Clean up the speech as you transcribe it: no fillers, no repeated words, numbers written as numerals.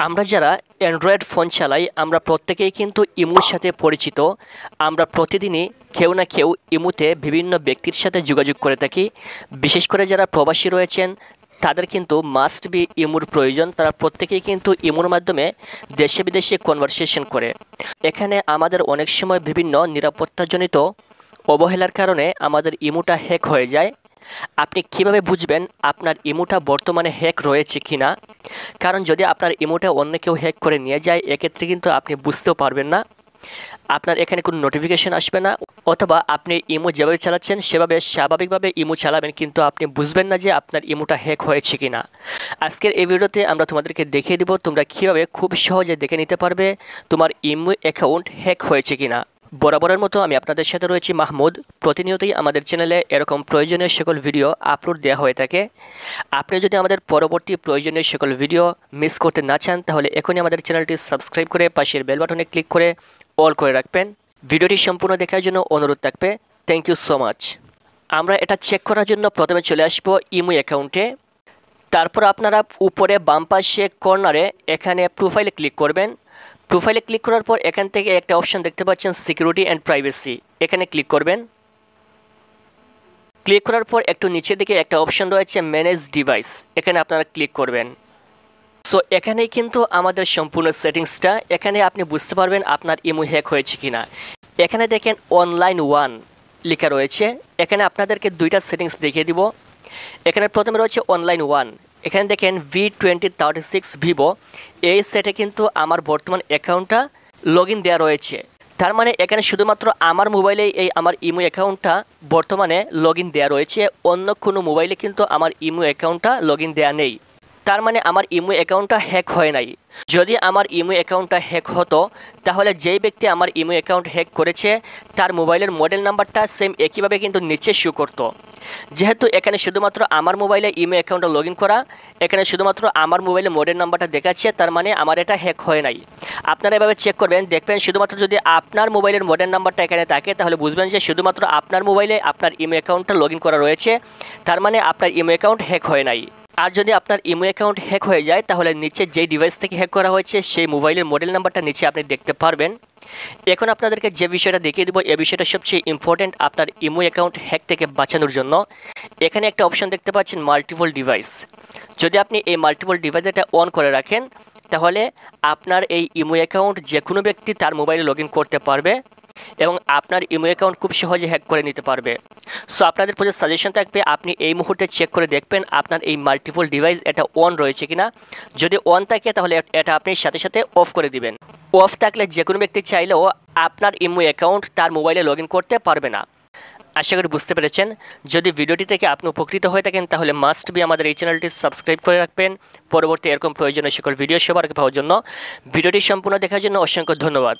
আমরা যারা Android phone চালাই আমরা প্রত্যেকেই কিন্তু ইমোর সাথে পরিচিত। আমরা প্রতিদিনই কেউ না কেউ ইমোতে বিভিন্ন ব্যক্তির সাথে যোগাযোগ করে থাকি। বিশেষ করে যারা প্রবাসী রয়েছেন তাদের কিন্তু মাস্ট বি ইমোর প্রয়োজন। তারা প্রত্যেকেই কিন্তু ইমোর মাধ্যমে দেশে বিদেশে কনভারসেশন করে। এখানে আমাদের অনেক সময় বিভিন্ন নিরাপত্তাজনিত অবহেলার কারণে আমাদের ইমোটা হ্যাক হয়ে যায়। আপনি কিভাবে বুঝবেন আপনার ইমোটা বর্তমানে হ্যাক রয়েছে কিনা? কারণ যদি আপনার ইমোটা অন্য কেউ হ্যাক করে নিয়ে যায় এক্ষেত্রে কিন্তু আপনি বুঝতেও পারবেন না। আপনার এখানে কোনো নোটিফিকেশন আসবে না, অথবা আপনি ইমো যেভাবে চালাচ্ছেন সেভাবে স্বাভাবিকভাবে ইমো চালাবেন, কিন্তু আপনি বুঝবেন না যে আপনার ইমোটা হ্যাক হয়েছে কিনা। আজকের এই ভিডিওতে আমরা তোমাদেরকে দেখিয়ে দিব তোমরা কীভাবে খুব সহজে দেখে নিতে পারবে তোমার ইমো অ্যাকাউন্ট হ্যাক হয়েছে কিনা। বরাবরের মতো আমি আপনাদের সাথে রয়েছি মাহমুদ। প্রতিনিয়তই আমাদের চ্যানেলে এরকম প্রয়োজনীয় সকল ভিডিও আপলোড দেওয়া হয়ে থাকে। আপনি যদি আমাদের পরবর্তী প্রয়োজনীয় সকল ভিডিও মিস করতে না চান তাহলে এখনই আমাদের চ্যানেলটি সাবস্ক্রাইব করে পাশের বেল বাটনে ক্লিক করে অল করে রাখবেন। ভিডিওটি সম্পূর্ণ দেখার জন্য অনুরোধ থাকবে। Thank you so much. আমরা এটা চেক করার জন্য প্রথমে চলে আসব ইমো অ্যাকাউন্টে। তারপর আপনারা উপরে বাম পাশে কর্নারে এখানে প্রোফাইলে ক্লিক করবেন। প্রোফাইলে ক্লিক করার পর এখান থেকে একটা অপশন দেখতে পাচ্ছেন সিকিউরিটি অ্যান্ড প্রাইভেসি, এখানে ক্লিক করবেন। ক্লিক করার পর একটু নিচের দিকে একটা অপশন রয়েছে ম্যানেজ ডিভাইস, এখানে আপনারা ক্লিক করবেন। সো এখানেই কিন্তু আমাদের সম্পূর্ণ সেটিংসটা। এখানে আপনি বুঝতে পারবেন আপনার ইমো হ্যাক হয়েছে কিনা। এখানে দেখেন অনলাইন 1 লেখা রয়েছে। এখানে আপনাদেরকে দুইটা সেটিংস দেখিয়ে দিব। এখানে প্রথমে রয়েছে অনলাইন 1। এখানে দেখেন V2036 ভিভো, এই সেটে কিন্তু আমার বর্তমান অ্যাকাউন্টটা লগ ইন দেওয়া রয়েছে। তার মানে এখানে শুধুমাত্র আমার মোবাইলেই এই আমার ইমো অ্যাকাউন্টটা বর্তমানে লগ ইন দেওয়া রয়েছে। অন্য কোনো মোবাইলে কিন্তু আমার ইমো অ্যাকাউন্টটা লগ ইন দেওয়া নেই। তার মানে আমার ইমো অ্যাকাউন্টটা হ্যাক হয় নাই। যদি আমার ইমো অ্যাকাউন্টটা হ্যাক হতো তাহলে যেই ব্যক্তি আমার ইমো অ্যাকাউন্ট হ্যাক করেছে তার মোবাইলের মডেল নাম্বারটা সেম একইভাবে কিন্তু নিচে শো করতো। যেহেতু এখানে শুধুমাত্র আমার মোবাইলে ইমো অ্যাকাউন্টটা লগ ইন করা, এখানে শুধুমাত্র আমার মোবাইলে মডেল নাম্বারটা দেখাচ্ছে, তার মানে আমার এটা হ্যাক হয় নাই। আপনারা এভাবে চেক করবেন, দেখবেন শুধুমাত্র যদি আপনার মোবাইলের মডেল নাম্বারটা এখানে থাকে তাহলে বুঝবেন যে শুধুমাত্র আপনার মোবাইলে আপনার ইমো অ্যাকাউন্টটা লগ ইন করা রয়েছে, তার মানে আপনার ইমো অ্যাকাউন্ট হ্যাক হয় নাই। আর যদি আপনার ইমো অ্যাকাউন্ট হ্যাক হয়ে যায় তাহলে নিচে যেই ডিভাইস থেকে হ্যাক করা হয়েছে সেই মোবাইলের মডেল নাম্বারটা নিচে আপনি দেখতে পারবেন। এখন আপনাদেরকে যে বিষয়টা দেখিয়ে দেবো এই বিষয়টা সবচেয়ে ইম্পর্টেন্ট আপনার ইমো অ্যাকাউন্ট হ্যাক থেকে বাঁচানোর জন্য। এখানে একটা অপশন দেখতে পাচ্ছেন মাল্টিপল ডিভাইস। যদি আপনি এই মাল্টিপল ডিভাইসটা অন করে রাখেন তাহলে আপনার এই ইমো অ্যাকাউন্ট যে কোনো ব্যক্তি তার মোবাইলে লগ ইন করতে পারবে এবং আপনার ইমো অ্যাকাউন্ট খুব সহজে হ্যাক করে নিতে পারবে। সো আপনাদের প্রতি সাজেশন থাকবে আপনি এই মুহূর্তে চেক করে দেখবেন আপনার এই মাল্টিপল ডিভাইস এটা অন রয়েছে কিনা। যদি অন থাকে তাহলে এটা আপনি সাথে সাথে অফ করে দিবেন। অফ থাকলে যে কোনো ব্যক্তি চাইলেও আপনার ইমো অ্যাকাউন্ট তার মোবাইলে লগ ইন করতে পারবে না। আশা করি বুঝতে পেরেছেন। যদি ভিডিওটি থেকে আপনি উপকৃত হয়ে থাকেন তাহলে মাস্ট বি আমাদের এই চ্যানেলটি সাবস্ক্রাইব করে রাখবেন পরবর্তী এরকম প্রয়োজনীয় সকল ভিডিও সবার আগে পাওয়ার জন্য। ভিডিওটি সম্পূর্ণ দেখার জন্য অসংখ্য ধন্যবাদ।